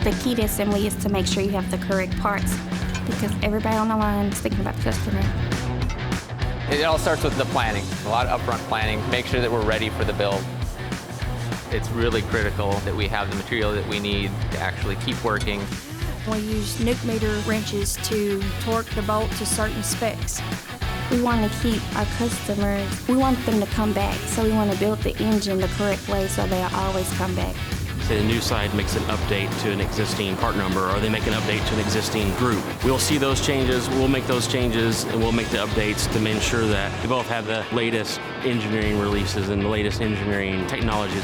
The key to assembly is to make sure you have the correct parts because everybody on the line is thinking about the customer. It all starts with the planning, a lot of upfront planning, make sure that we're ready for the build. It's really critical that we have the material that we need to actually keep working. We use nuke meter wrenches to torque the bolt to certain specs. We want to keep our customers, we want them to come back, so we want to build the engine the correct way so they'll always come back. Say the new side makes an update to an existing part number, or they make an update to an existing group. We'll see those changes, we'll make those changes, and we'll make the updates to ensure that we both have the latest engineering releases and the latest engineering technology.